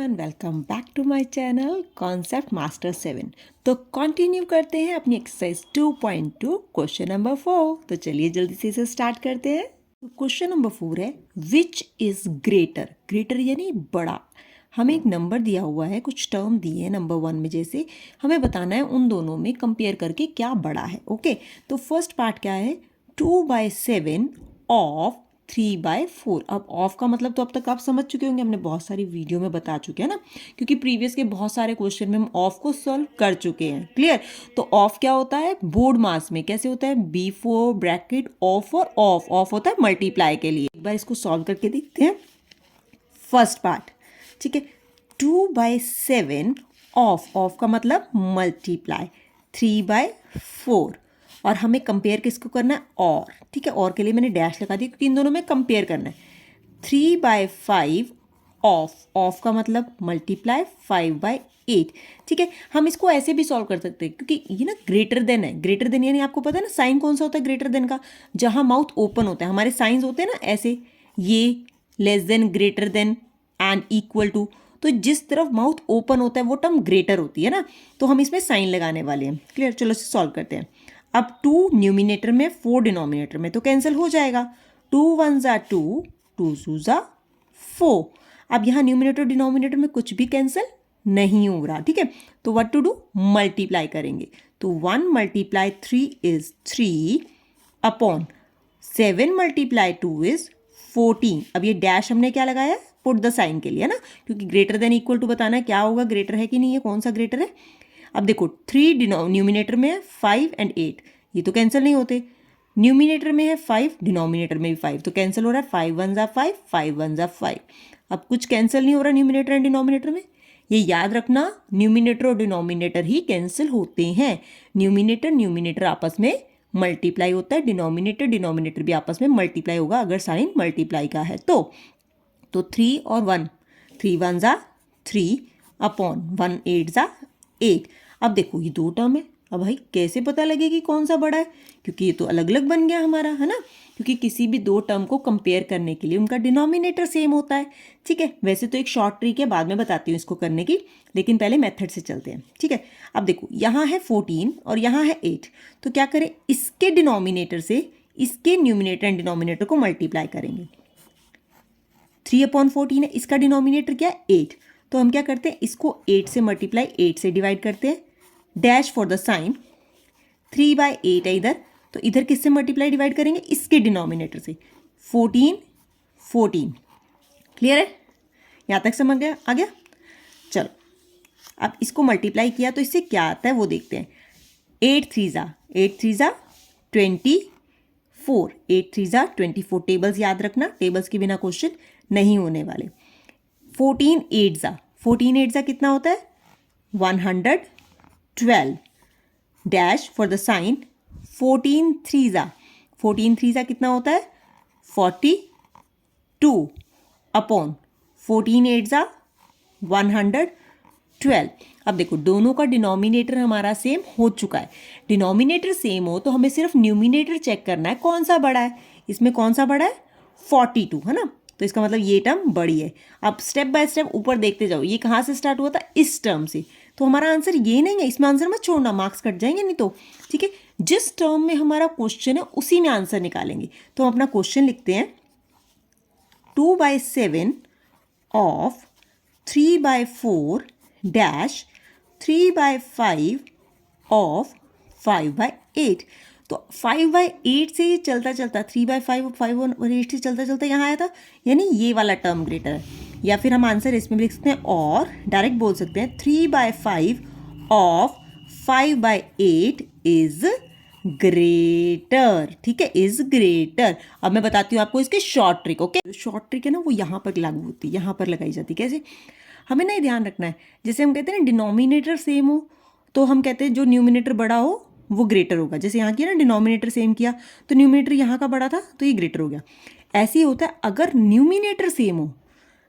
Everyone, welcome back to my channel concept master 7। तो continue करते हैं अपनी एक्सरसाइज 2.2 क्वेश्चन नंबर 4। तो चलिए जल्दी से इसे स्टार्ट करते हैं। तो क्वेश्चन नंबर 4 है विच इज ग्रेटर। ग्रेटर यानी बड़ा। हमें एक नंबर दिया हुआ है, कुछ टर्म दिए हैं नंबर 1 में, जैसे हमें बताना है उन दोनों में कंपेयर करके क्या बड़ा है। ओके, तो फर्स्ट पार्ट क्या है, 2/7 ऑफ 3/4। अब ऑफ का मतलब तो अब तक आप समझ चुके होंगे, हमने बहुत सारी वीडियो में बता चुके हैं ना, क्योंकि प्रीवियस के बहुत सारे क्वेश्चन में हम ऑफ को सॉल्व कर चुके हैं। क्लियर। तो ऑफ क्या होता है, बोर्ड मास में कैसे होता है, B4 ब्रैकेट ऑफ, और ऑफ होता है मल्टीप्लाई के लिए। एक बार इसको सॉल्व करके देखते हैं। फर्स्ट पार्ट, ठीक है, 2/7 ऑफ का मतलब मल्टीप्लाई 3/4, और हमें कंपेयर किसको करना है, और। ठीक है, और के लिए मैंने डैश लगा दिया क्योंकि इन दोनों में कंपेयर करना है। 3/5 ऑफ का मतलब मल्टीप्लाई 5/8। ठीक है, हम इसको ऐसे भी सॉल्व कर सकते हैं क्योंकि ये ना ग्रेटर देन है। ग्रेटर देन यानी आपको पता है ना साइन कौन सा होता है ग्रेटर देन का, जहां माउथ ओपन होता है। हमारे साइंस होते हैं ना ऐसे, ये less than, greater than and equal to. तो जिस तरफ माउथ ओपन होता है वो टर्म ग्रेटर होती है ना, तो हम इसमें साइन लगाने वाले हैं। क्लियर, चलो इसे सॉल्व करते हैं। अब 2 न्यूमिनेटर में, 4 डिनोमिनेटर में, तो कैंसिल हो जाएगा। 2 1 ज़ा 2, 2 2 ज़ा 4। अब यहाँ न्यूमिनेटर डिनोमिनेटर में कुछ भी कैंसिल नहीं हो रहा। ठीक है, तो व्हाट टू डू, मल्टीप्लाई करेंगे। तो 1 multiply 3 is 3 upon 7 multiply 2 is 14। अब ये डैश हमने क्या लगाया, पुट द साइन के लिए ना, क्योंकि ग्रेटर देन इक्वल टू बताना है क्या होगा, ग्रेटर है कि नहीं है, कौन सा ग्रेटर है। अब देखो 3 न्यूमिनेटर में है, 5 एंड 8, ये तो कैंसिल नहीं होते। न्यूमिनेटर में है 5, डिनोमिनेटर में भी 5, तो कैंसिल हो रहा है। 5 1 ज़ा 5, 5 1 ज़ा 5। अब कुछ कैंसिल नहीं हो रहा न्यूमिनेटर एंड डिनोमिनेटर में। ये याद रखना, न्यूमिनेटर और डिनोमिनेटर ही कैंसिल होते हैं। न्यूमिनेटर आपस में मल्टीप्लाई होता है, डिनोमिनेटर भी आपस में मल्टीप्लाई होगा अगर साइन मल्टीप्लाई का है तो 3 और 1, 3 1 ज़ा 3 अपॉन 1 8 ज़ा 8। अब देखो ये दो टर्म है। अब भाई कैसे पता लगेगी कौन सा बड़ा है, क्योंकि ये तो अलग अलग बन गया हमारा, है ना, क्योंकि किसी भी दो टर्म को कंपेयर करने के लिए उनका डिनोमिनेटर सेम होता है। ठीक है, वैसे तो एक शॉर्ट ट्रिक है, बाद में बताती हूँ इसको करने की, लेकिन पहले मेथड से चलते हैं। ठीक है, अब देखो यहाँ है 14 और यहाँ है 8, तो क्या करें, इसके डिनोमिनेटर से इसके न्यूमिनेटर एंड डिनोमिनेटर को मल्टीप्लाई करेंगे। 3/14 है, इसका डिनोमिनेटर क्या है 8, तो हम क्या करते हैं, इसको 8 से मल्टीप्लाई 8 से डिवाइड करते हैं। डैश फॉर द साइन, 3/8 है इधर, तो इधर किससे मल्टीप्लाई डिवाइड करेंगे, इसके डिनोमिनेटर से। 14 14। क्लियर है, यहाँ तक समझ गया, आ गया। चलो अब इसको मल्टीप्लाई किया तो इससे क्या आता है वो देखते हैं। 8 3 ज़ा 24, 8 3 ज़ा 24। टेबल्स याद रखना, टेबल्स के बिना क्वेश्चन नहीं होने वाले। 14 8 ज़ा कितना होता है, 112। डैश फॉर द साइन, 14 3 ज़ा कितना होता है, 42 अपॉन 14 8 ज़ा 112। अब देखो दोनों का डिनोमिनेटर हमारा सेम हो चुका है। डिनोमिनेटर सेम हो तो हमें सिर्फ न्यूमिनेटर चेक करना है कौन सा बड़ा है। इसमें कौन सा बड़ा है, 42, है ना, तो इसका मतलब ये टर्म बड़ी है। अब स्टेप बाय स्टेप ऊपर देखते जाओ, ये कहाँ से स्टार्ट हुआ था, इस टर्म से, तो हमारा आंसर ये नहीं है, इसमें आंसर मत छोड़ना, मार्क्स कट जाएंगे नहीं तो। ठीक है, जिस टर्म में हमारा क्वेश्चन है उसी में आंसर निकालेंगे। तो हम अपना क्वेश्चन लिखते हैं, 2/7 ऑफ 3/4 डैश 3/5 ऑफ 5/8। तो 5/8 से ये चलता चलता 3/5 और 5/8 से चलता चलता यहाँ आया था, यानी ये वाला टर्म ग्रेटर है। या फिर हम आंसर इसमें भी लिख सकते हैं, और डायरेक्ट बोल सकते हैं 3/5 ऑफ 5/8 इज ग्रेटर। ठीक है, इज ग्रेटर। अब मैं बताती हूँ आपको इसके short trick. Okay, short trick है ना वो यहाँ पर लागू होती है, यहाँ पर लगाई जाती है। कैसे, हमें ना ध्यान रखना है, जैसे हम कहते हैं ना डिनोमिनेटर सेम हो तो हम कहते हैं जो न्यूमिनेटर बड़ा हो वो ग्रेटर होगा। जैसे यहाँ किया ना, डिनोमिनेटर सेम किया तो न्यूमिनेटर यहाँ का बड़ा था तो ये ग्रेटर हो गया। ऐसे ही होता है अगर न्यूमिनेटर सेम हो।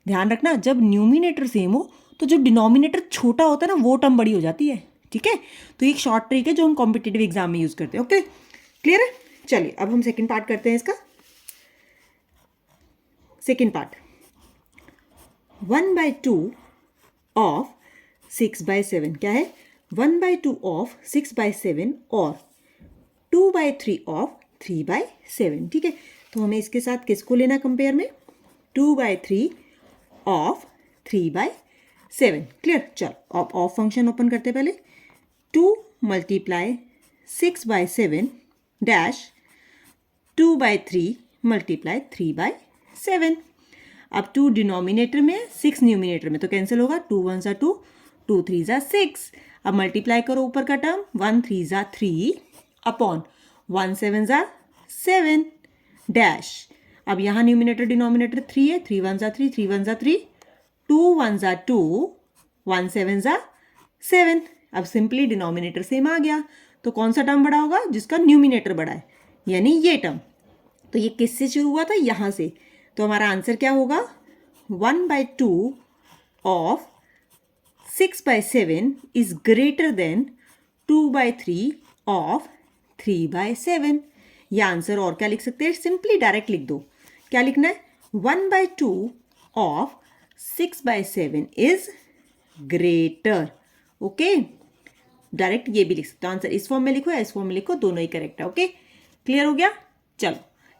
ध्यान रखना, जब न्यूमिनेटर सेम हो तो जो डिनोमिनेटर छोटा होता है ना वो टर्म बड़ी हो जाती है। ठीक है, तो एक शॉर्ट ट्रिक है जो हम कॉम्पिटिटिव एग्जाम में यूज़ करते हैं। ओके, क्लियर है। चलिए अब हम सेकेंड पार्ट करते हैं इसका। सेकेंड पार्ट, 1/2 ऑफ 6/7 क्या है 1/2 ऑफ 6/7 और 2/3 ऑफ 3/7 ठीक है। तो हमें इसके साथ किसको लेना कंपेयर में 2/3 ऑफ 3/7 क्लियर। चलो अब ऑफ फंक्शन ओपन करते पहले 2 × 6/7 डैश 2/3 × 3/7। अब 2 डिनोमिनेटर में 6 न्यूमिनेटर में तो कैंसिल होगा 2 1 ज़ा 2 2 3 ज़ा 6। अब मल्टीप्लाई करो ऊपर का टर्म 1 3 ज़ा 3 अपॉन 1 7 ज़ा 7 डैश। अब यहाँ न्यूमिनेटर डिनोमिनेटर 3 है 3 1 ज़ा 3 3 1 ज़ा 3 2 1 ज़ा 2 1 7 ज़ा 7। अब सिंपली डिनोमिनेटर सेम आ गया तो कौन सा टर्म बड़ा होगा जिसका न्यूमिनेटर बड़ा है यानी ये टर्म। तो ये किससे शुरू हुआ था यहाँ से तो हमारा आंसर क्या होगा 1/2 of 6/7 is greater than 2/3 of 3/7। ये आंसर और क्या लिख सकते हैं सिंपली डायरेक्ट लिख दो। क्या लिखना है 1/2 of 6/7 is greater. Okay direct ये भी लिख सकते हो आंसर इस फॉर्म में लिखो या इस फॉर्म में लिखो दोनों ही करेक्ट है। ओके क्लियर हो गया। चलो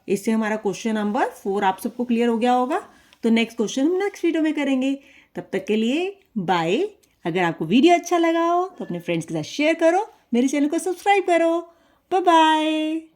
इससे हमारा क्वेश्चन नंबर 4 आप सबको क्लियर हो गया होगा। तो नेक्स्ट क्वेश्चन हम नेक्स्ट वीडियो में करेंगे। तब तक के लिए बाय। अगर आपको वीडियो अच्छा लगा हो तो अपने फ्रेंड्स के साथ शेयर करो, मेरे चैनल को सब्सक्राइब करो। Bye bye.